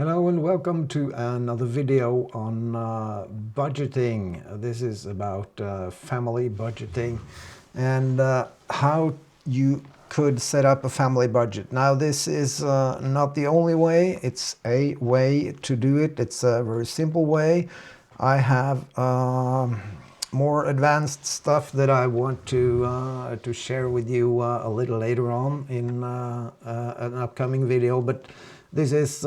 Hello and welcome to another video on budgeting. This is about family budgeting and how you could set up a family budget. Now this is not the only way, it's a way to do it. It's a very simple way. I have more advanced stuff that I want to share with you a little later on in an upcoming video, but this is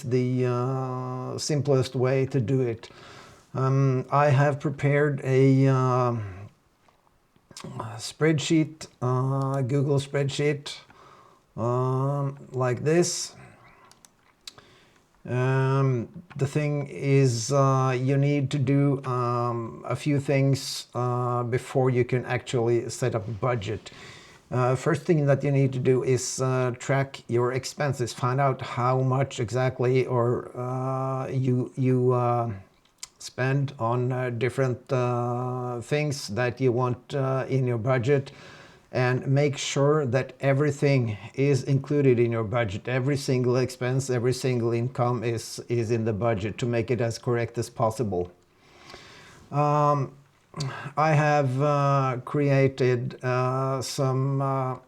the simplest way to do it. I have prepared a spreadsheet, Google spreadsheet, like this. The thing is, you need to do a few things before you can actually set up a budget. First thing that you need to do is track your expenses. Find out how much exactly you spend on different things that you want in your budget, and make sure that everything is included in your budget. Every single expense, every single income is in the budget to make it as correct as possible. I have created some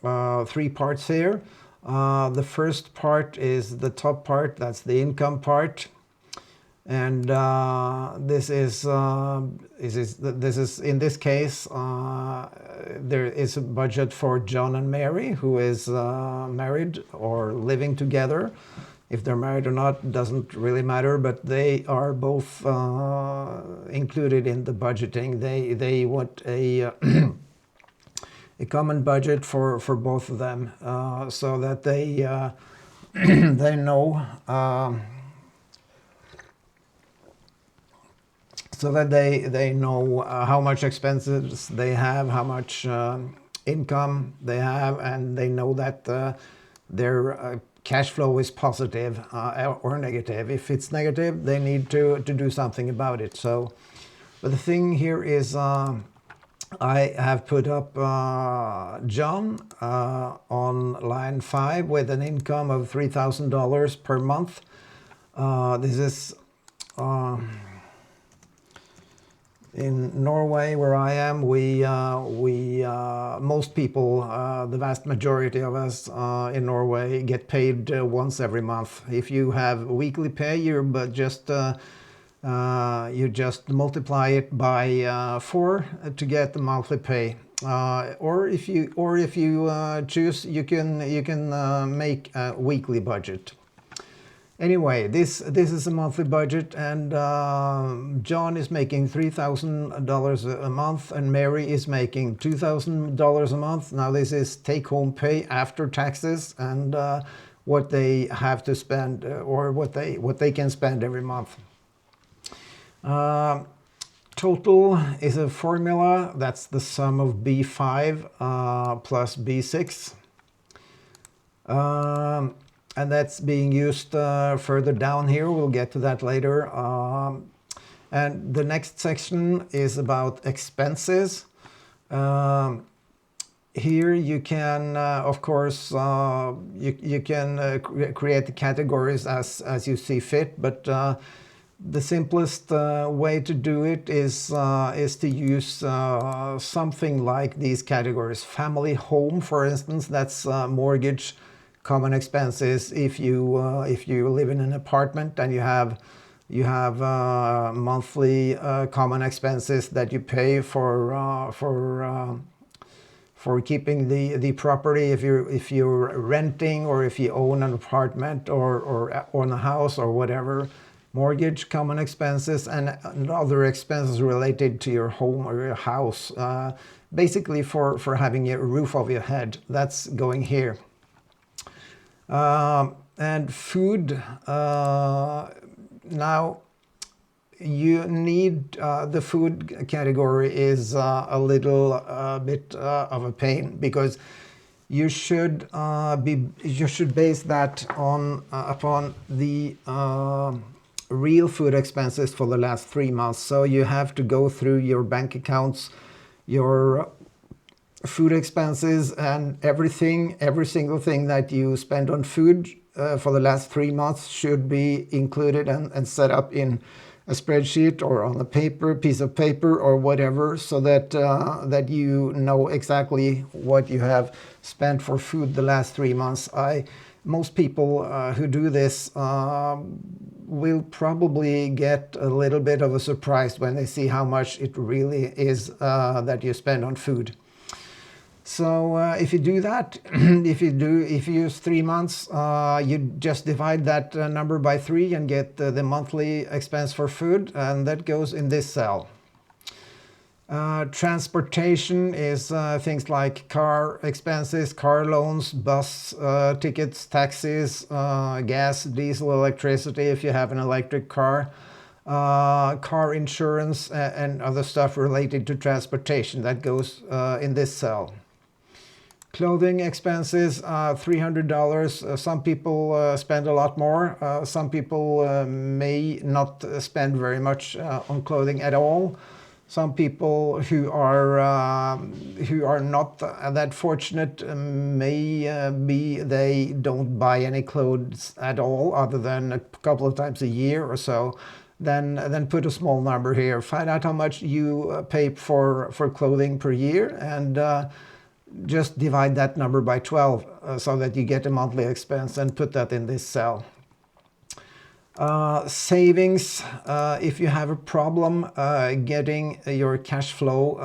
3 parts here. The first part is the top part, that's the income part, and this is in this case there is a budget for John and Mary, who is married or living together. If they're married or not doesn't really matter, but they are both included in the budgeting. They want a a common budget for both of them, so that they they know how much expenses they have, how much income they have, and they know that their cash flow is positive or negative. If it's negative, they need to do something about it. So, but the thing here is, I have put up John on line 5 with an income of $3,000 per month. This is in Norway, where I am. Most people, the vast majority of us in Norway, get paid once every month. If you have weekly pay, you just multiply it by 4 to get the monthly pay. Or if you choose, you can make a weekly budget. Anyway, this is a monthly budget, and John is making $3,000 a month, and Mary is making $2,000 a month. Now this is take-home pay after taxes and what they have to spend, or what they can spend every month. Total is a formula. That's the sum of B5 plus B6. And that's being used further down here. We'll get to that later. And the next section is about expenses. Here you can, of course, you can create the categories as you see fit, but the simplest way to do it is to use something like these categories. Family home, for instance, that's mortgage, common expenses. If you live in an apartment and you have monthly common expenses that you pay for keeping the property. If you're renting, or if you own an apartment or own a house or whatever, mortgage, common expenses, and other expenses related to your home or your house, basically for having a roof over your head. That's going here. And food, now you need, the food category is a little bit of a pain, because you should base that upon the real food expenses for the last 3 months. So you have to go through your bank accounts, your food expenses and everything, every single thing that you spend on food for the last 3 months should be included and set up in a spreadsheet or on a piece of paper or whatever, so that that you know exactly what you have spent for food the last 3 months. Most people who do this will probably get a little bit of a surprise when they see how much it really is that you spend on food. So if you do that, if you use 3 months, you just divide that number by 3 and get the monthly expense for food, and that goes in this cell. Transportation is things like car expenses, car loans, bus tickets, taxis, gas, diesel, electricity if you have an electric car, car insurance, and other stuff related to transportation. That goes in this cell. Clothing expenses, $300. Some people spend a lot more. Some people may not spend very much on clothing at all. Some people who are not that fortunate maybe they don't buy any clothes at all, other than a couple of times a year or so. Then put a small number here. Find out how much you pay for clothing per year, and just divide that number by 12 so that you get a monthly expense, and put that in this cell. Savings, if you have a problem getting your cash flow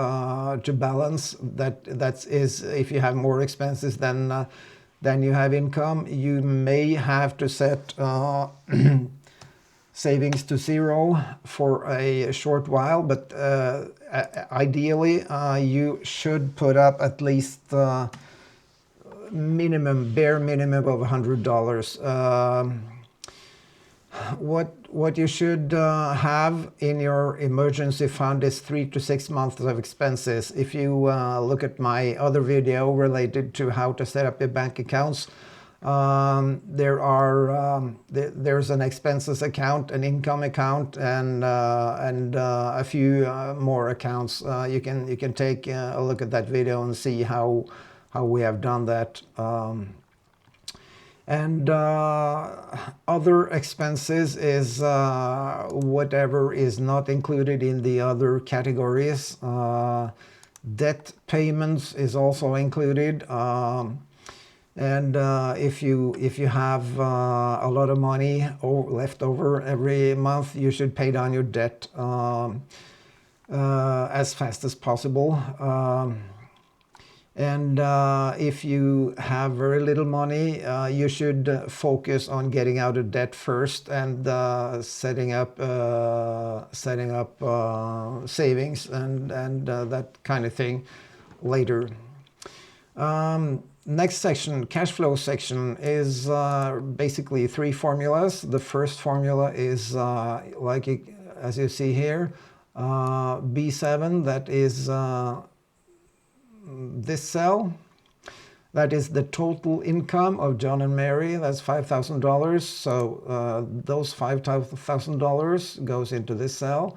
to balance, that is if you have more expenses than you have income, you may have to set savings to 0 for a short while, but ideally you should put up at least bare minimum of $100. What you should have in your emergency fund is 3 to 6 months of expenses. If you look at my other video related to how to set up your bank accounts, there's an expenses account, an income account, and a few more accounts. You can take a look at that video and see how we have done that. And other expenses is whatever is not included in the other categories. Debt payments is also included. And if you have a lot of money left over every month, you should pay down your debt as fast as possible. And if you have very little money, you should focus on getting out of debt first, and setting up savings and that kind of thing later. Next section, cash flow section, is basically 3 formulas. The first formula is as you see here, B7, that is this cell. That is the total income of John and Mary. That's $5,000. So those $5,000 goes into this cell.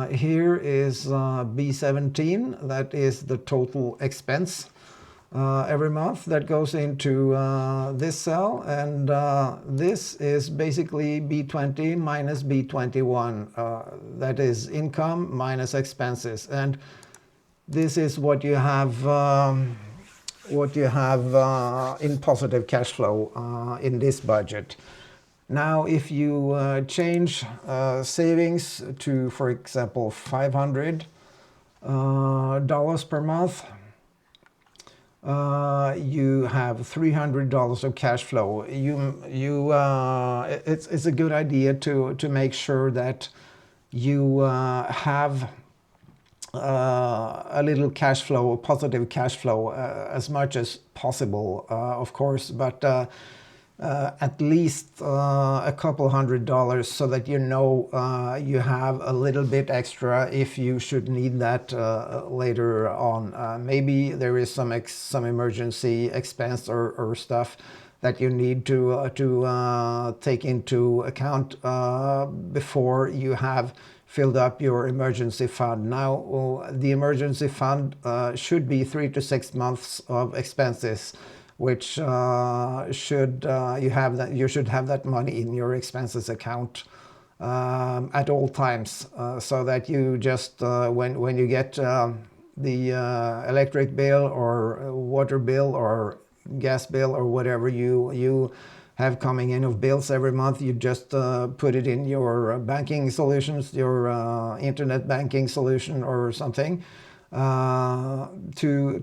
Here is B17. That is the total expense every month. That goes into this cell. And this is basically B20 minus B21. That is income minus expenses. And this is what you have in positive cash flow in this budget. Now, if you change savings to, for example, $500 per month, you have $300 of cash flow. It's a good idea to make sure that you have a little cash flow, positive cash flow, as much as possible, of course, but at least a couple $100, so that you know you have a little bit extra if you should need that later on. Maybe there is some emergency expense or stuff that you need to take into account before you have filled up your emergency fund. Now, the emergency fund should be 3 to 6 months of expenses, which you should have that money in your expenses account at all times, so that you just when you get the electric bill or water bill or gas bill or whatever you have coming in of bills every month, you just put it in your banking solutions, your internet banking solution or something, to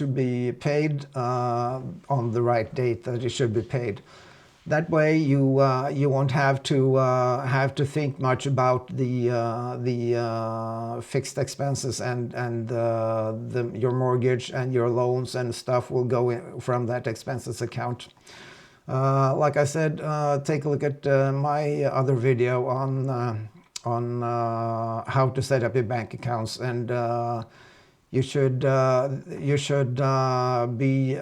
be paid on the right date that it should be paid. That way you won't have to think much about the fixed expenses, and your mortgage and your loans and stuff will go in from that expenses account. Like I said, take a look at my other video on how to set up your bank accounts, and you should be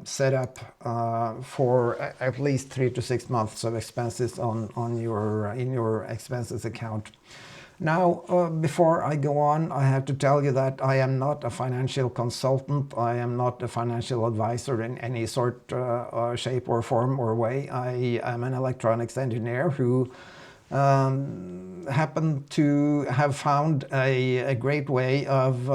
set up for at least 3 to 6 months of expenses in your expenses account. Now, before I go on, I have to tell you that I am not a financial consultant. I am not a financial advisor in any sort, shape or form or way. I am an electronics engineer who happened to have found a great way of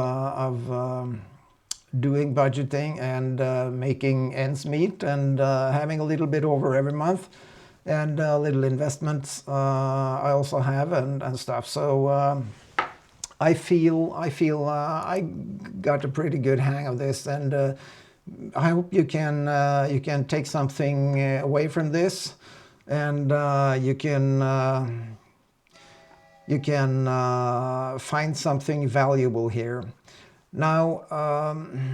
doing budgeting and making ends meet, and having a little bit over every month, and little investments I also have, and stuff. So I feel I got a pretty good hang of this, and I hope you can take something away from this, and you can find something valuable here. Now,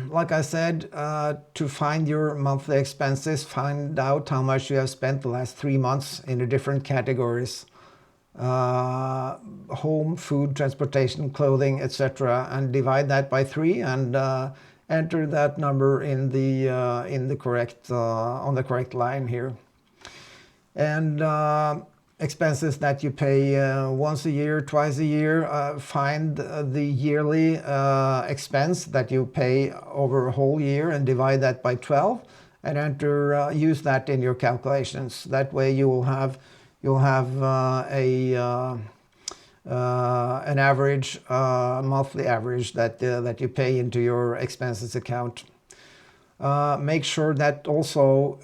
like I said, to find your monthly expenses, find out how much you have spent the last 3 months in the different categories: home, food, transportation, clothing, etc., and divide that by 3, and enter that number in the correct on the correct line here. And expenses that you pay once a year, twice a year, find the yearly expense that you pay over a whole year and divide that by 12, and enter use that in your calculations. That way you'll have an average monthly average that you pay into your expenses account. Make sure that also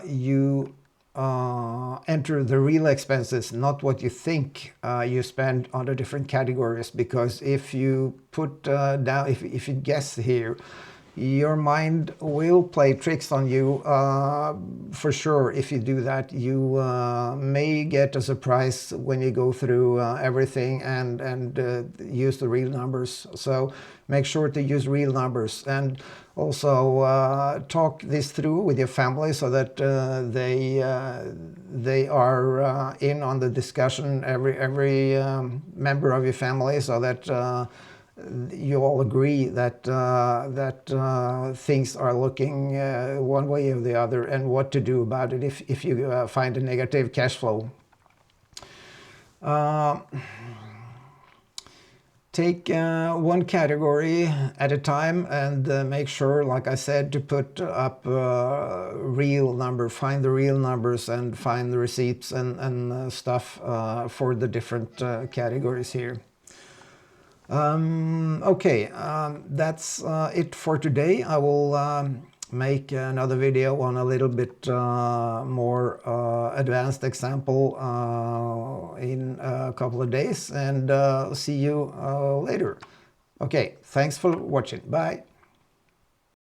you enter the real expenses, not what you think you spend on the different categories, because if you put down, if you guess here, your mind will play tricks on you for sure. If you do that, you may get a surprise when you go through everything and use the real numbers. So make sure to use real numbers, and also talk this through with your family, so that they are in on the discussion, every member of your family, so that you all agree that things are looking one way or the other, and what to do about it if you find a negative cash flow. Take one category at a time, and make sure, like I said, to put up real number, find the real numbers, and find the receipts and stuff for the different categories here. Okay, that's it for today. I will make another video on a little bit more advanced example in a couple of days, and see you later. Okay, thanks for watching. Bye.